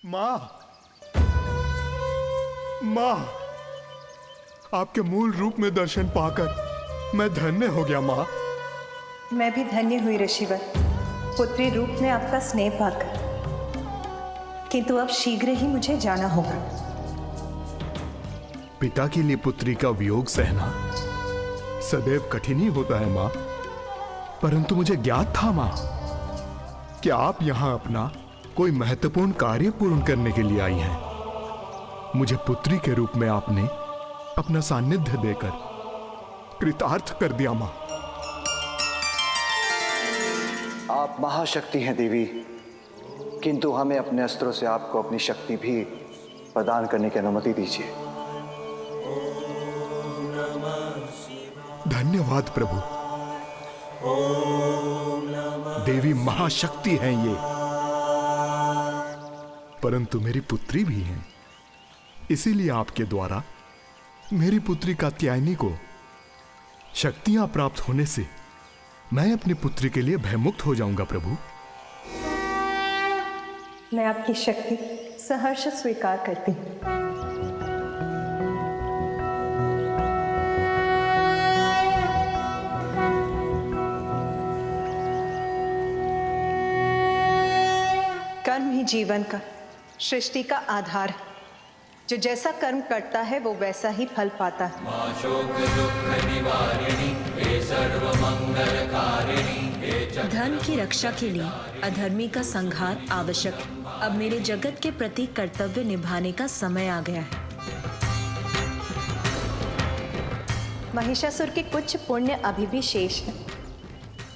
माँ, माँ, आपके मूल रूप में दर्शन पाकर मैं धन्य हो गया माँ। मैं भी धन्य हुई ऋषिवर, पुत्री रूप में आपका स्नेह पाकर। किंतु अब शीघ्र ही मुझे जाना होगा। पिता के लिए पुत्री का वियोग सहना सदैव कठिन ही होता है माँ, परंतु मुझे ज्ञात था माँ कि आप यहां अपना कोई महत्वपूर्ण कार्य पूर्ण करने के लिए आई हैं। मुझे पुत्री के रूप में आपने अपना सानिध्य देकर कृतार्थ कर दिया मां। आप महाशक्ति हैं देवी, किंतु हमें अपने अस्त्रों से आपको अपनी शक्ति भी प्रदान करने की अनुमति दीजिए। धन्यवाद प्रभु। देवी महाशक्ति हैं ये, परंतु मेरी पुत्री भी हैं। इसीलिए आपके द्वारा मेरी पुत्री कात्यायनी को शक्तियां प्राप्त होने से मैं अपनी पुत्री के लिए भयमुक्त हो जाऊंगा प्रभु। मैं आपकी शक्ति सहर्ष स्वीकार करती हूँ। कर्म ही जीवन का, सृष्टि का आधार है। जो जैसा कर्म करता है वो वैसा ही फल पाता है। धन की रक्षा के लिए अधर्मी का संहार आवश्यक है। अब मेरे जगत के प्रति कर्तव्य निभाने का समय आ गया है। महिषासुर के कुछ पुण्य अभी भी शेष है।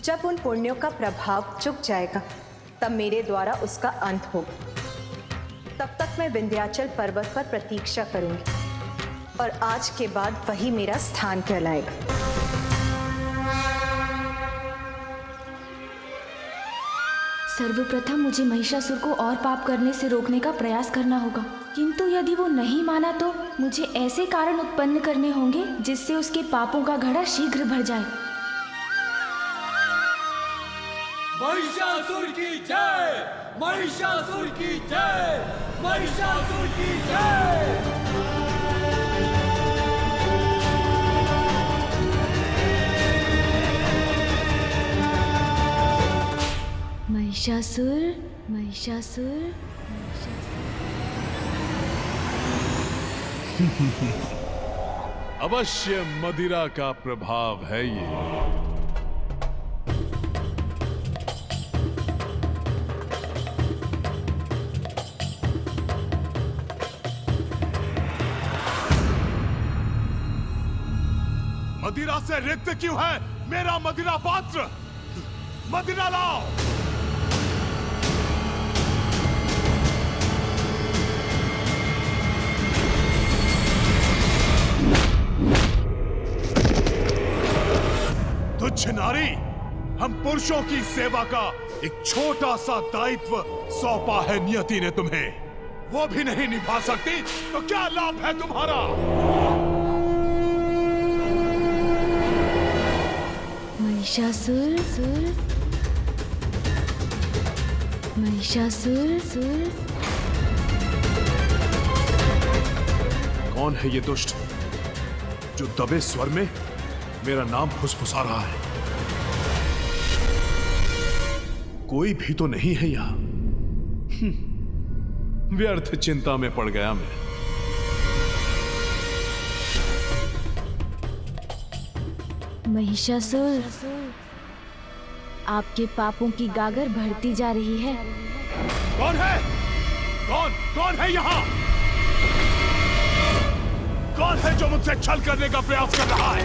जब उन पुण्यों का प्रभाव चुक जाएगा तब मेरे द्वारा उसका अंत होगा। तब तक मैं विंध्याचल पर्वत पर प्रतीक्षा करूंगी और आज के बाद वही मेरा स्थान कहलाएगा। सर्वप्रथम मुझे महिषासुर को और पाप करने से रोकने का प्रयास करना होगा, किंतु यदि वो नहीं माना तो मुझे ऐसे कारण उत्पन्न करने होंगे जिससे उसके पापों का घड़ा शीघ्र भर जाए। महिषासुर की जय! महिषासुर की जय! महिषासुर की जय! महिषासुर, महिषासुर, अवश्य मदिरा का प्रभाव है ये। मदिरा से रिक्त क्यों है मेरा मदिरा पात्र? मदिरा लाओ। तुच्छ नारी, हम पुरुषों की सेवा का एक छोटा सा दायित्व सौंपा है नियति ने तुम्हें, वो भी नहीं निभा सकती तो क्या लाभ है तुम्हारा? महिषासुर, महिषासुर, कौन है ये दुष्ट जो दबे स्वर में मेरा नाम फुसफुसा रहा है? कोई भी तो नहीं है यहां। व्यर्थ चिंता में पड़ गया मैं। महिषासुर, आपके पापों की गागर बढ़ती जा रही है। कौन है? कौन है यहाँ? कौन है जो मुझसे छल करने का प्रयास कर रहा है?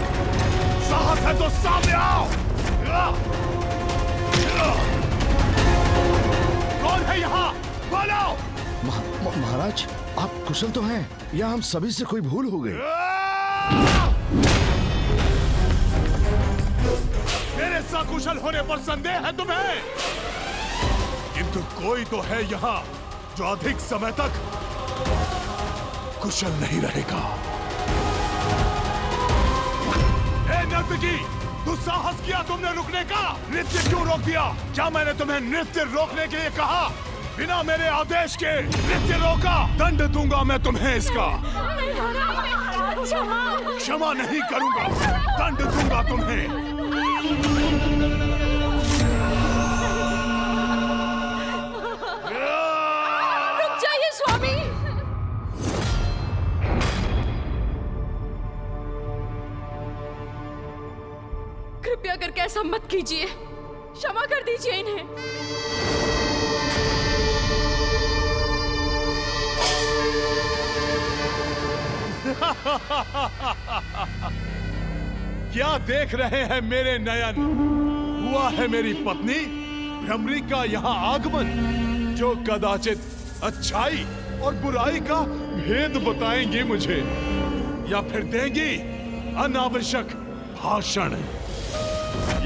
साहस है तो सामने आओ। कौन है यहाँ? बोलो। महाराज, आप कुशल तो हैं या हम सभी से कोई भूल हो गई? मेरे सकुशल होने पर संदेह है तुम्हें? किंतु कोई तो है यहाँ जो अधिक समय तक कुशल नहीं रहेगा। हे नर्तकी, दुस्साहस किया तुमने रुकने का? नृत्य क्यों रोक दिया? क्या मैंने तुम्हें नृत्य रोकने के लिए कहा? बिना मेरे आदेश के नृत्य रोका, दंड दूंगा मैं तुम्हें इसका। क्षमा नहीं करूंगा, दंड दूंगा तुम्हें। रुक जाइए स्वामी। कृपया करके ऐसा मत कीजिए, क्षमा कर दीजिए इन्हें। क्या देख रहे हैं मेरे नयन? हुआ है मेरी पत्नी भ्रमरी का यहाँ आगमन, जो कदाचित अच्छाई और बुराई का भेद बताएंगे मुझे, या फिर देंगी अनावश्यक भाषण।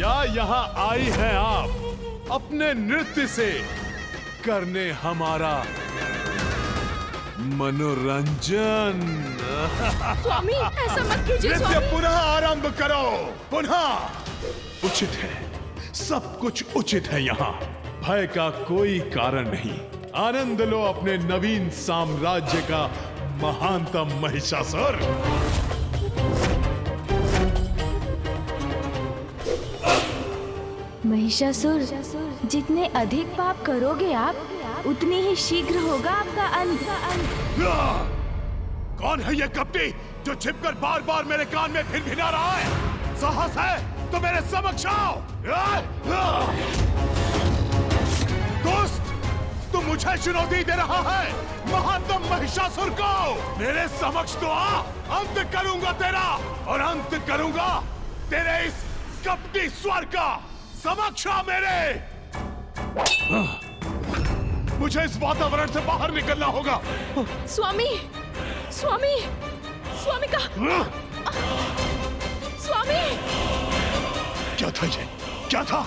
या यहाँ आई हैं आप अपने नृत्य से करने हमारा मनोरंजन। स्वामी ऐसा मत कीजिए नृत्य स्वामी। पुनः आरंभ करो, पुनः। उचित है, सब कुछ उचित है यहाँ, भय का कोई कारण नहीं। आनंद लो अपने नवीन साम्राज्य का महानतम महिषासुर। महिषासुर, जितने अधिक पाप करोगे आप, उतनी ही शीघ्र होगा आपका अंत। कौन है ये कपटी जो छिपकर बार बार मेरे कान में भिनभिना रहा है? साहस है तो मेरे समक्ष आओ। दोस्त, तू मुझे चुनौती दे रहा है महानतम महिषासुर को? मेरे समक्ष तो आ, अंत करूंगा तेरा, और अंत करूंगा तेरे इस कपटी स्वर का। समक्ष आ मेरे। मुझे इस वातावरण से बाहर निकलना होगा। स्वामी, स्वामी, स्वामी का स्वामी। क्या था ये? क्या था?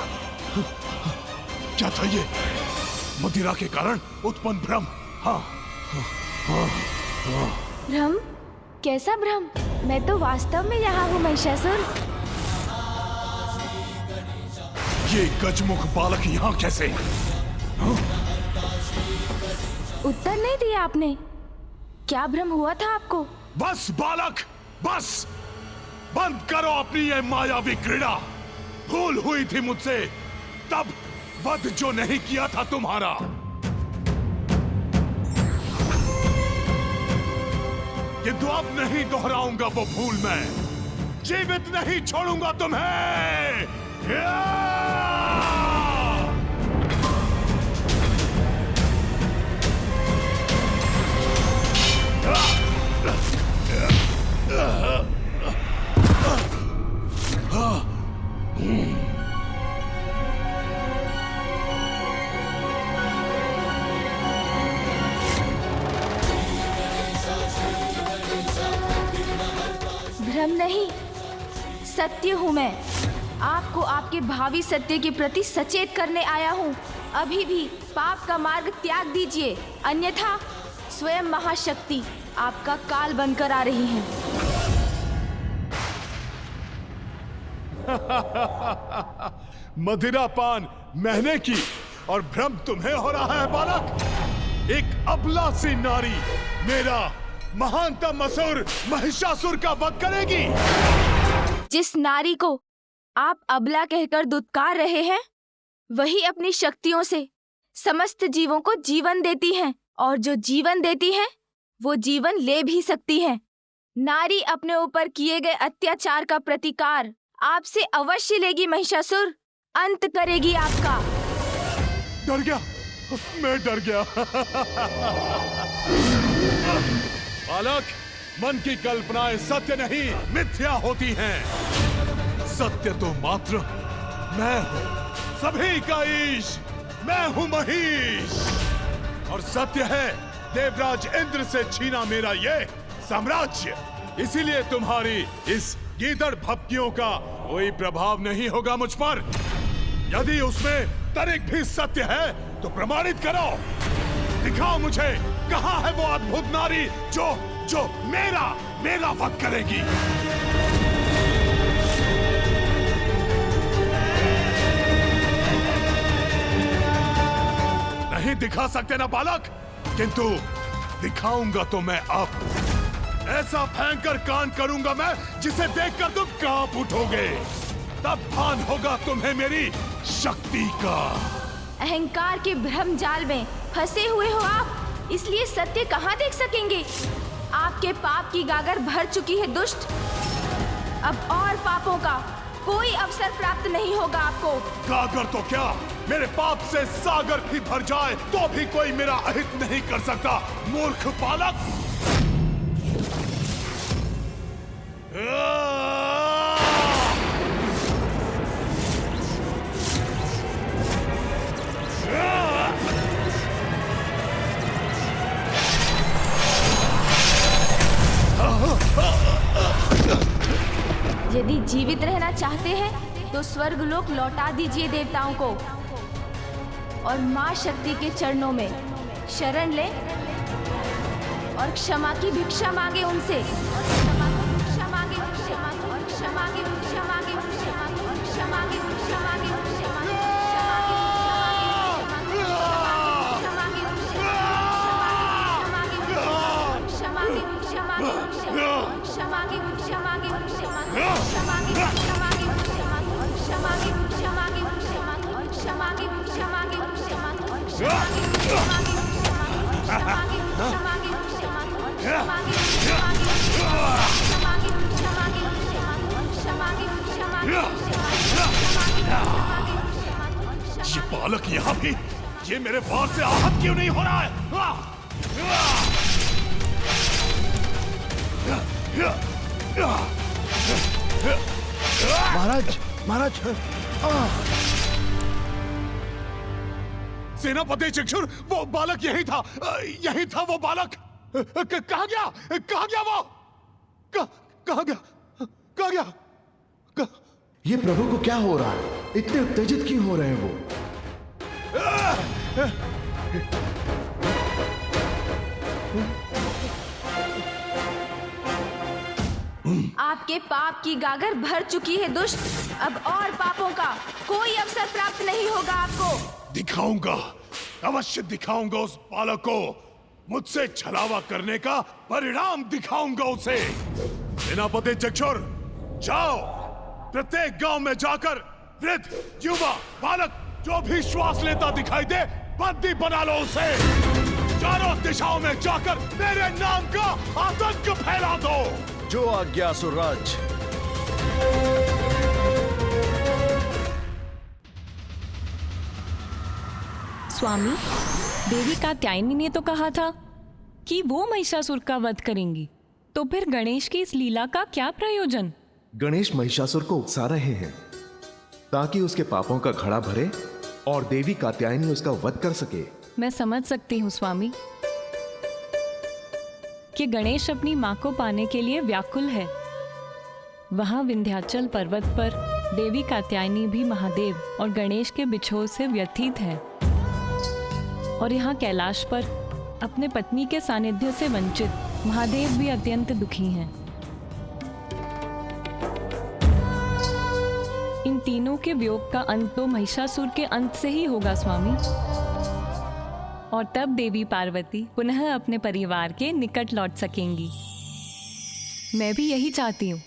क्या था ये? मदिरा के कारण उत्पन्न भ्रम। हाँ, भ्रम? कैसा भ्रम? मैं तो वास्तव में यहाँ हूँ महिषासुर। ये गजमुख बालक यहाँ कैसे? हाँ? उत्तर नहीं दिया आपने। क्या भ्रम हुआ था आपको? बस बालक, बस। बंद करो अपनी ये मायावी क्रीड़ा। भूल हुई थी मुझसे तब वध जो नहीं किया था तुम्हारा। किंतु अब नहीं दोहराऊंगा वो भूल मैं। जीवित नहीं छोड़ूंगा तुम्हें। भ्रम नहीं, सत्य हूँ मैं। आपको आपके भावी सत्य के प्रति सचेत करने आया हूँ। अभी भी पाप का मार्ग त्याग दीजिए, अन्यथा स्वयं महाशक्ति आपका काल बनकर आ रही हैं। मदिरापान मैंने की और भ्रम तुम्हें हो रहा है बालक। एक अबला सी नारी मेरा महानतम असुर महिषासुर का वध करेगी। जिस नारी को आप अबला कहकर दुत्कार रहे हैं, वही अपनी शक्तियों से समस्त जीवों को जीवन देती हैं, और जो जीवन देती हैं, वो जीवन ले भी सकती हैं। नारी अपने ऊपर किए गए अत्याचार का प्रतिकार आपसे अवश्य लेगी महिषासुर, अंत करेगी आपका। डर गया, मैं डर गया। बालक, मन की कल्पनाएं सत्य नहीं मिथ्या होती हैं। सत्य तो मात्र मैं हूं, सभी का ईश मैं हूं महिष। और सत्य है देवराज इंद्र से छीना मेरा ये साम्राज्य। इसीलिए तुम्हारी इस गीदड़ भपकियों का कोई प्रभाव नहीं होगा मुझ पर। यदि उसमें तनिक भी सत्य है तो प्रमाणित करो। दिखाओ मुझे कहां है वो अद्भुत नारी जो मेरा वध करेगी। नहीं दिखा सकते ना बालक, किंतु दिखाऊंगा तो मैं अब। ऐसा भयंकर कांड करूंगा मैं जिसे देखकर तुम कांप उठोगे। तब भान होगा तुम्हें मेरी शक्ति का। अहंकार के भ्रम जाल में फंसे हुए हो आप, इसलिए सत्य कहाँ देख सकेंगे। आपके पाप की गागर भर चुकी है दुष्ट। अब और पापों का कोई अवसर प्राप्त नहीं होगा आपको। गागर तो क्या, मेरे पाप से सागर भी भर जाए तो भी कोई मेरा अहित नहीं कर सकता, मूर्ख बालक। यदि जीवित रहना चाहते हैं तो स्वर्गलोक लौटा दीजिए देवताओं को और माँ शक्ति के चरणों में शरण लें और क्षमा की भिक्षा मांगे उनसे। ये बालक यहाँ भी, ये मेरे वार से आहत क्यों नहीं हो रहा है? महाराज, महाराज, सेनापति चक्षुर, वो बालक यही था वो बालक। कहाँ गया वो? कहाँ गया? ये प्रभु को क्या हो रहा है? इतने उत्तेजित क्यों हो रहे हैं वो? आपके पाप की गागर भर चुकी है दुष्ट। अब और पापों का कोई अवसर प्राप्त नहीं होगा आपको। दिखाऊंगा, अवश्य दिखाऊंगा उस बालक को। मुझसे छलावा करने का परिणाम दिखाऊंगा उसे। सेनापति चक्षुर, जाओ, प्रत्येक गांव में जाकर वृद्ध, युवा, बालक जो भी श्वास लेता दिखाई दे, बंदी बना लो उसे। चारों दिशाओं में जाकर मेरे नाम का आतंक फैला दो। जो आज्ञा सुरराज। स्वामी, देवी कात्यायनी ने तो कहा था कि वो महिषासुर का वध करेंगी, तो फिर गणेश की इस लीला का क्या प्रयोजन? गणेश महिषासुर को उकसा रहे हैं ताकि उसके पापों का घड़ा भरे और देवी कात्यायनी उसका वध कर सके। मैं समझ सकती हूँ स्वामी कि गणेश अपनी माँ को पाने के लिए व्याकुल है। वहाँ विंध्याचल पर्वत पर देवी कात्यायनी भी महादेव और गणेश के बिछोह से व्यथित है, और यहाँ कैलाश पर अपने पत्नी के सानिध्य से वंचित महादेव भी अत्यंत दुखी हैं। इन तीनों के वियोग का अंत तो महिषासुर के अंत से ही होगा स्वामी, और तब देवी पार्वती पुनः अपने परिवार के निकट लौट सकेंगी। मैं भी यही चाहती हूँ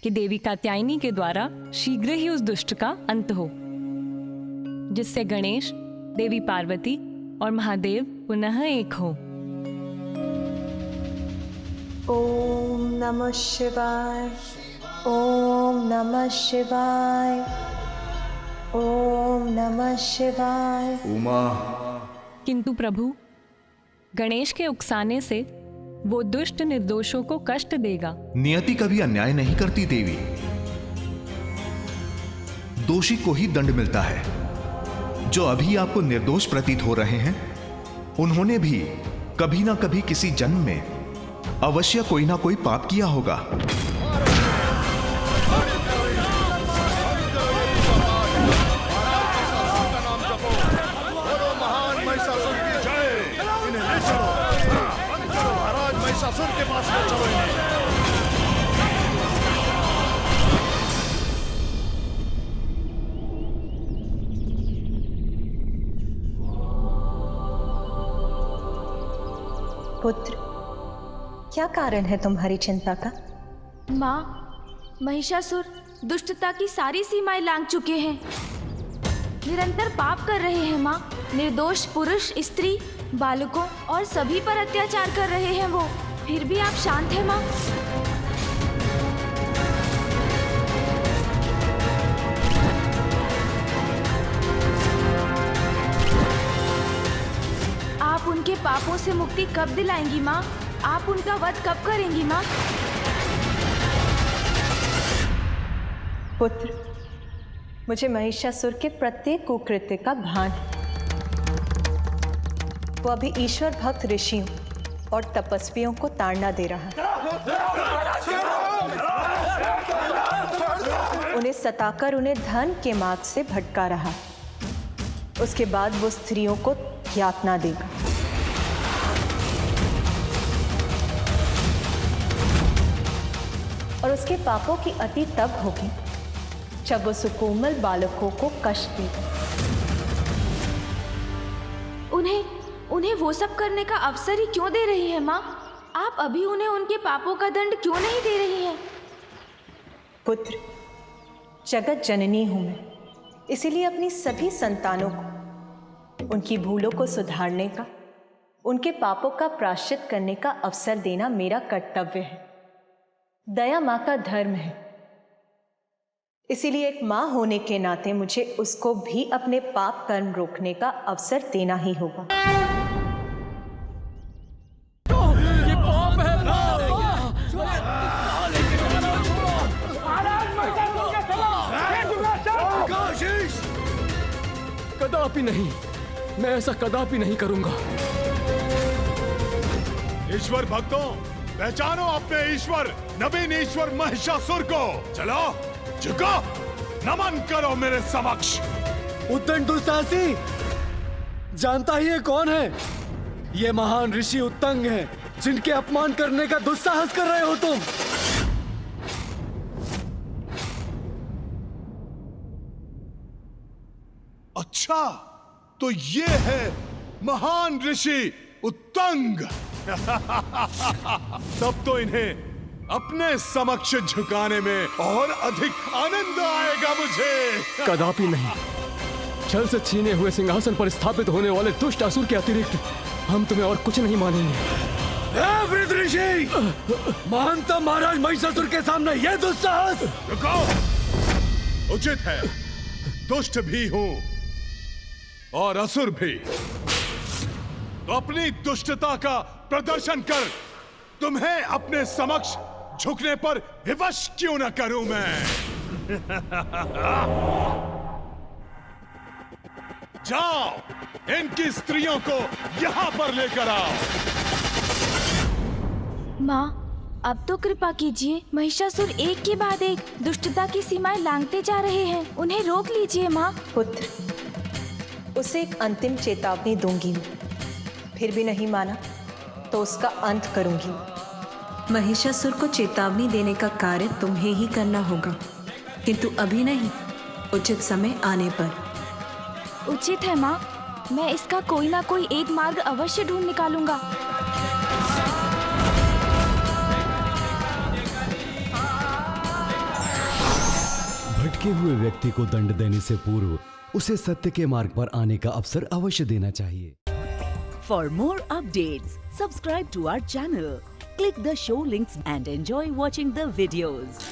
कि देवी कात्यायनी के द्वारा शीघ्र ही उस दुष्ट का अंत हो, जिससे गणेश, देवी पार्वती और महादेव पुनः एक हो। ओम नमः शिवाय, ओम नमः शिवाय, ओम नमः शिवाय। उमा, किंतु प्रभु, गणेश के उकसाने से वो दुष्ट निर्दोषों को कष्ट देगा। नियति कभी अन्याय नहीं करती देवी। दोषी को ही दंड मिलता है। जो अभी आपको निर्दोष प्रतीत हो रहे हैं, उन्होंने भी कभी ना कभी किसी जन्म में अवश्य कोई ना कोई पाप किया होगा। महिषासुर के पास ले चलो इन्हें। पुत्र, क्या कारण है तुम्हारी चिंता का? माँ, महिषासुर दुष्टता की सारी सीमाएं लांघ चुके हैं, निरंतर पाप कर रहे हैं माँ। निर्दोष पुरुष, स्त्री, बालकों और सभी पर अत्याचार कर रहे हैं वो। फिर भी आप शांत हैं माँ? आप उनके पापों से मुक्ति कब दिलाएंगी माँ? आप उनका वध कब करेंगी माँ? पुत्र, मुझे महिषासुर के प्रत्येक कुकृत्य का भान है। वो अभी ईश्वर भक्त ऋषियों और तपस्वियों को ताड़ना दे रहा है। उन्हें सताकर उन्हें धन के मार्ग से भटका रहा है। उसके बाद वो स्त्रियों को यातना देगा। और उसके पापों की अति तब होगी जब वो सुकोमल बालकों को कष्ट देगा। उन्हें वो सब करने का अवसर ही क्यों दे रही है माँ? आप अभी उन्हें उनके पापों का दंड क्यों नहीं दे रही हैं? पुत्र, जगत जननी हूं मैं, इसीलिए अपनी सभी संतानों को उनकी भूलों को सुधारने का, उनके पापों का प्रायश्चित करने का अवसर देना मेरा कर्तव्य है। दया माँ का धर्म है। इसीलिए एक माँ होने के नाते मुझे उसको भी अपने पाप कर्म रोकने का अवसर देना ही होगा। ये पाप है कदापि नहीं, मैं ऐसा कदापि नहीं करूंगा। ईश्वर भक्तों, पहचानो अपने ईश्वर, नवीन ईश्वर महिषासुर को। चलो झुको, नमन करो मेरे समक्ष। उद्दंड दुस्साहसी, जानता ही है कौन है? ये महान ऋषि उत्तंग हैं, जिनके अपमान करने का दुस्साहस कर रहे हो तुम। अच्छा, तो ये है महान ऋषि उत्तंग। तब तो इन्हें अपने समक्ष झुकाने में और अधिक आनंद आएगा मुझे। कदापि नहीं। छल से छीने हुए सिंहासन पर स्थापित होने वाले दुष्ट असुर के अतिरिक्त हम तुम्हें और कुछ नहीं मानेंगे। वृद्ध ऋषि, महानतम महाराज महिषासुर के सामने यह दुस्साहस। रुको, उचित है। दुष्ट भी हूं और असुर भी, तो अपनी दुष्टता का प्रदर्शन कर तुम्हें अपने समक्ष झुकने पर विवश क्यों न करूं मैं। जाओ, इनकी स्त्रियों को यहां पर लेकर आओ। माँ, अब तो कृपा कीजिए। महिषासुर एक के बाद एक दुष्टता की सीमाएं लांघते जा रहे हैं, उन्हें रोक लीजिए माँ। पुत्र, उसे एक अंतिम चेतावनी दूंगी मैं, फिर भी नहीं माना तो उसका अंत करूंगी। महिषासुर को चेतावनी देने का कार्य तुम्हें ही करना होगा, किंतु अभी नहीं, उचित समय आने पर। उचित है माँ, मैं इसका कोई ना कोई एक मार्ग अवश्य ढूंढ निकालूंगा। भटके हुए व्यक्ति को दंड देने से पूर्व उसे सत्य के मार्ग पर आने का अवसर अवश्य देना चाहिए। For more updates, subscribe to our channel, click the show links and enjoy watching the videos.